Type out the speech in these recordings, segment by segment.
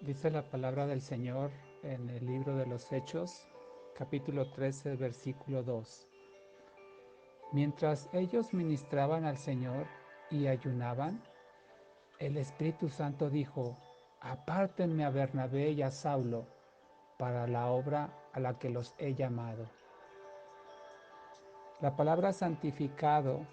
Dice la palabra del Señor en el libro de los Hechos, capítulo 13, versículo 2. Mientras ellos ministraban al Señor y ayunaban, el Espíritu Santo dijo: apártenme a Bernabé y a Saulo para la obra a la que los he llamado. La palabra santificado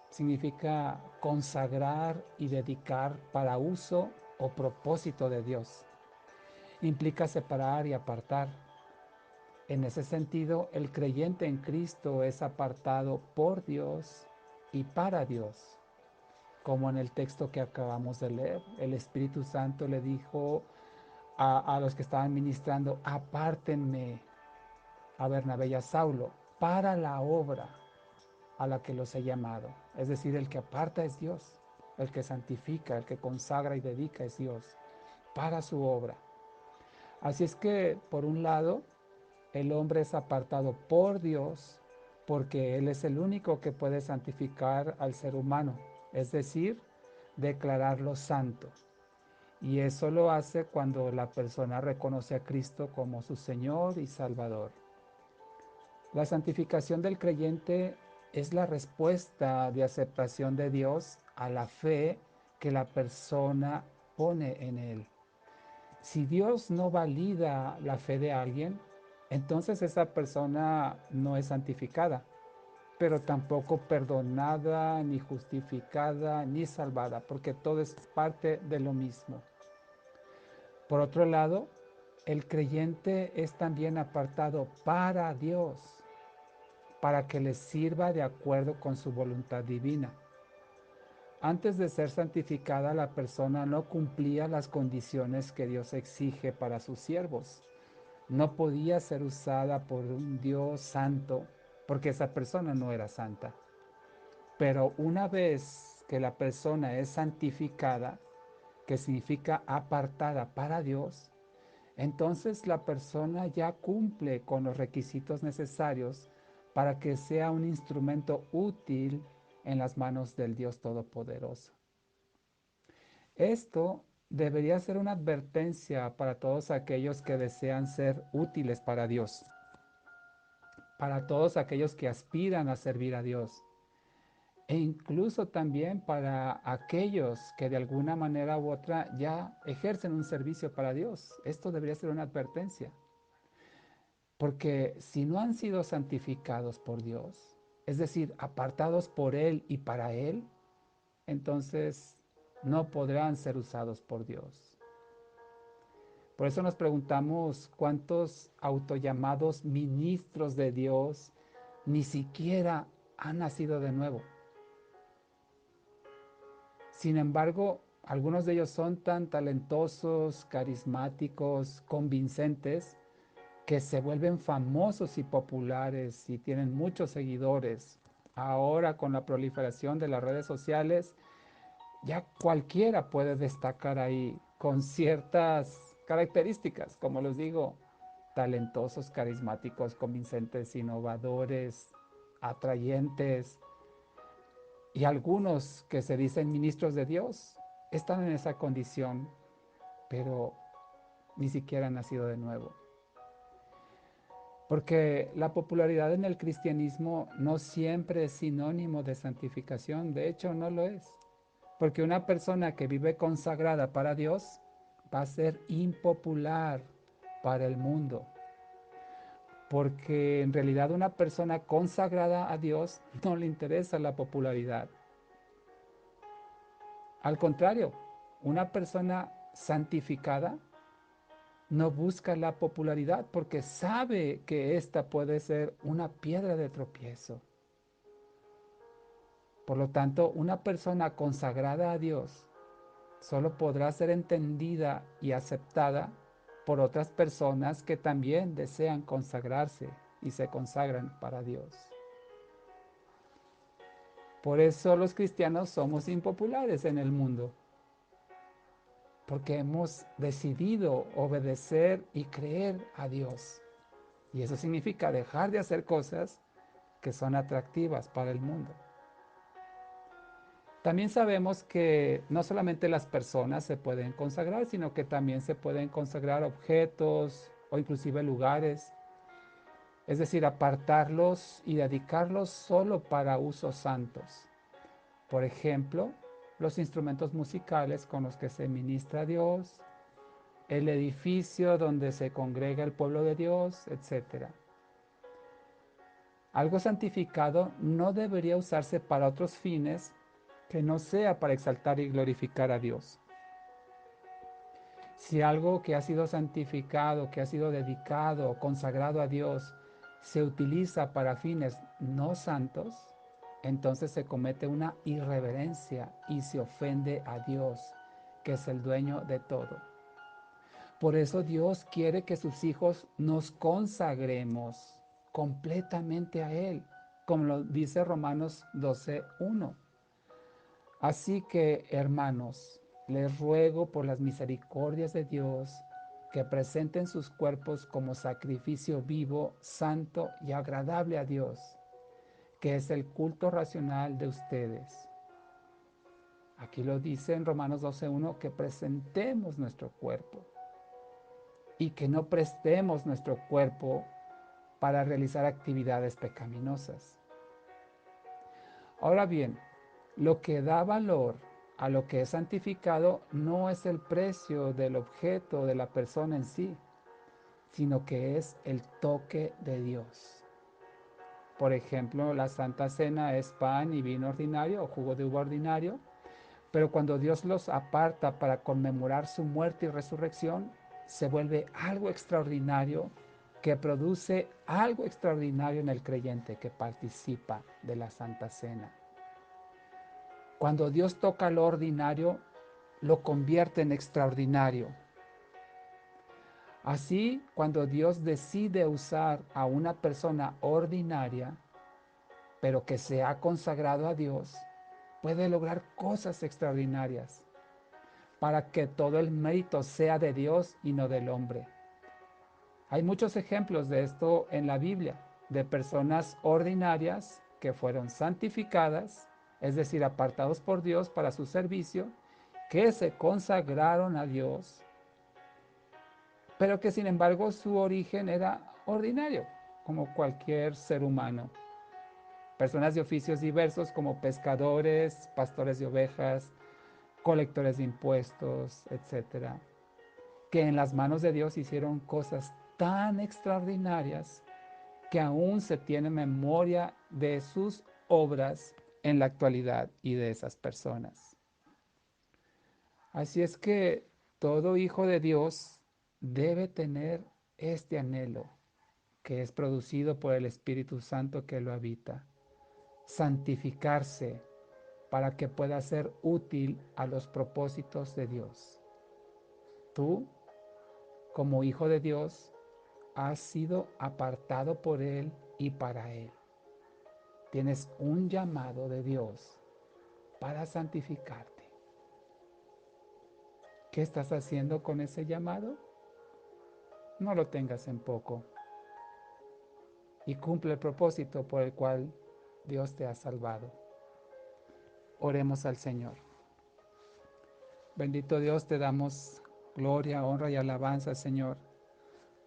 significa consagrar y dedicar para uso o propósito de Dios. Implica separar y apartar. En ese sentido, el creyente en Cristo es apartado por Dios y para Dios. Como en el texto que acabamos de leer, el Espíritu Santo le dijo a los que estaban ministrando: apártenme a Bernabé y a Saulo para la obra a la que los he llamado. Es decir, el que aparta es Dios, el que santifica, el que consagra y dedica es Dios para su obra. Así es que, por un lado, el hombre es apartado por Dios porque Él es el único que puede santificar al ser humano, es decir, declararlo santo. Y eso lo hace cuando la persona reconoce a Cristo como su Señor y Salvador. La santificación del creyente es la respuesta de aceptación de Dios a la fe que la persona pone en Él. Si Dios no valida la fe de alguien, entonces esa persona no es santificada, pero tampoco perdonada, ni justificada, ni salvada, porque todo es parte de lo mismo. Por otro lado, el creyente es también apartado para Dios, para que le sirva de acuerdo con su voluntad divina. Antes de ser santificada, la persona no cumplía las condiciones que Dios exige para sus siervos. No podía ser usada por un Dios santo porque esa persona no era santa. Pero una vez que la persona es santificada, que significa apartada para Dios, entonces la persona ya cumple con los requisitos necesarios para que sea un instrumento útil en las manos del Dios Todopoderoso. Esto debería ser una advertencia para todos aquellos que desean ser útiles para Dios, para todos aquellos que aspiran a servir a Dios e incluso también para aquellos que de alguna manera u otra ya ejercen un servicio para Dios. Esto debería ser una advertencia, porque si no han sido santificados por Dios, es decir, apartados por Él y para Él, entonces no podrán ser usados por Dios. Por eso nos preguntamos cuántos autollamados ministros de Dios ni siquiera han nacido de nuevo. Sin embargo, algunos de ellos son tan talentosos, carismáticos, convincentes, que se vuelven famosos y populares y tienen muchos seguidores. Ahora, con la proliferación de las redes sociales, ya cualquiera puede destacar ahí con ciertas características, como les digo: talentosos, carismáticos, convincentes, innovadores, atrayentes. Y algunos que se dicen ministros de Dios están en esa condición, pero ni siquiera han nacido de nuevo. Porque la popularidad en el cristianismo no siempre es sinónimo de santificación, de hecho no lo es. Porque una persona que vive consagrada para Dios va a ser impopular para el mundo. Porque en realidad una persona consagrada a Dios no le interesa la popularidad. Al contrario, una persona santificada no busca la popularidad porque sabe que esta puede ser una piedra de tropiezo. Por lo tanto, una persona consagrada a Dios solo podrá ser entendida y aceptada por otras personas que también desean consagrarse y se consagran para Dios. Por eso los cristianos somos impopulares en el mundo, porque hemos decidido obedecer y creer a Dios. Y eso significa dejar de hacer cosas que son atractivas para el mundo. También sabemos que no solamente las personas se pueden consagrar, sino que también se pueden consagrar objetos o inclusive lugares. Es decir, apartarlos y dedicarlos solo para usos santos. Por ejemplo, los instrumentos musicales con los que se ministra a Dios, el edificio donde se congrega el pueblo de Dios, etc. Algo santificado no debería usarse para otros fines que no sea para exaltar y glorificar a Dios. Si algo que ha sido santificado, que ha sido dedicado o consagrado a Dios, se utiliza para fines no santos, entonces se comete una irreverencia y se ofende a Dios, que es el dueño de todo. Por eso Dios quiere que sus hijos nos consagremos completamente a Él, como lo dice Romanos 12:1. Así que, hermanos, les ruego por las misericordias de Dios que presenten sus cuerpos como sacrificio vivo, santo y agradable a Dios, que es el culto racional de ustedes. Aquí lo dice en Romanos 12:1 que presentemos nuestro cuerpo y que no prestemos nuestro cuerpo para realizar actividades pecaminosas. Ahora bien, lo que da valor a lo que es santificado no es el precio del objeto de la persona en sí, sino que es el toque de Dios. Por ejemplo, la Santa Cena es pan y vino ordinario o jugo de uva ordinario, pero cuando Dios los aparta para conmemorar su muerte y resurrección, se vuelve algo extraordinario que produce algo extraordinario en el creyente que participa de la Santa Cena. Cuando Dios toca lo ordinario, lo convierte en extraordinario. Así, cuando Dios decide usar a una persona ordinaria, pero que se ha consagrado a Dios, puede lograr cosas extraordinarias para que todo el mérito sea de Dios y no del hombre. Hay muchos ejemplos de esto en la Biblia, de personas ordinarias que fueron santificadas, es decir, apartados por Dios para su servicio, que se consagraron a Dios, pero que sin embargo su origen era ordinario, como cualquier ser humano. Personas de oficios diversos como pescadores, pastores de ovejas, colectores de impuestos, etcétera, que en las manos de Dios hicieron cosas tan extraordinarias que aún se tiene memoria de sus obras en la actualidad y de esas personas. Así es que todo hijo de Dios debe tener este anhelo que es producido por el Espíritu Santo que lo habita, santificarse para que pueda ser útil a los propósitos de Dios. Tú, como hijo de Dios, has sido apartado por Él y para Él. Tienes un llamado de Dios para santificarte. ¿Qué estás haciendo con ese llamado? No lo tengas en poco y cumple el propósito por el cual Dios te ha salvado. Oremos al Señor. Bendito Dios, te damos gloria, honra y alabanza, Señor,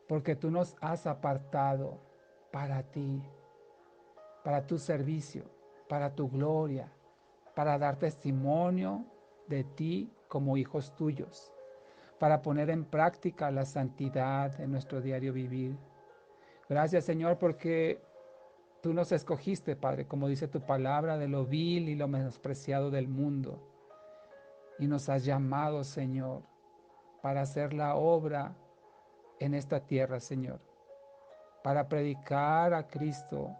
porque tú nos has apartado para ti, para tu servicio, para tu gloria, para dar testimonio de ti como hijos tuyos, para poner en práctica la santidad en nuestro diario vivir. Gracias, Señor, porque tú nos escogiste, Padre, como dice tu palabra, de lo vil y lo menospreciado del mundo. Y nos has llamado, Señor, para hacer la obra en esta tierra, Señor, para predicar a Cristo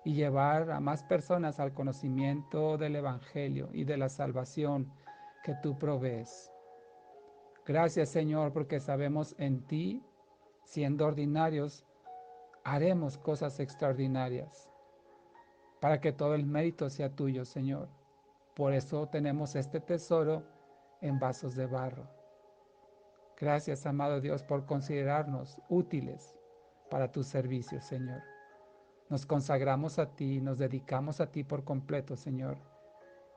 y llevar a más personas al conocimiento del Evangelio y de la salvación que tú provees. Gracias, Señor, porque sabemos en ti, siendo ordinarios, haremos cosas extraordinarias para que todo el mérito sea tuyo, Señor. Por eso tenemos este tesoro en vasos de barro. Gracias, amado Dios, por considerarnos útiles para tu servicio, Señor. Nos consagramos a ti, nos dedicamos a ti por completo, Señor,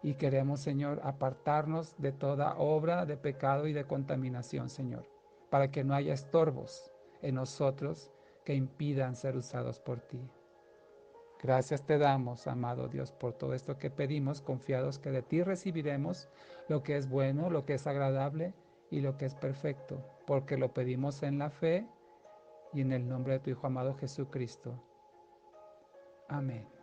Y queremos, Señor, apartarnos de toda obra de pecado y de contaminación, Señor, para que no haya estorbos en nosotros que impidan ser usados por ti. Gracias te damos, amado Dios, por todo esto que pedimos, confiados que de ti recibiremos lo que es bueno, lo que es agradable y lo que es perfecto, porque lo pedimos en la fe y en el nombre de tu Hijo amado Jesucristo. Amén.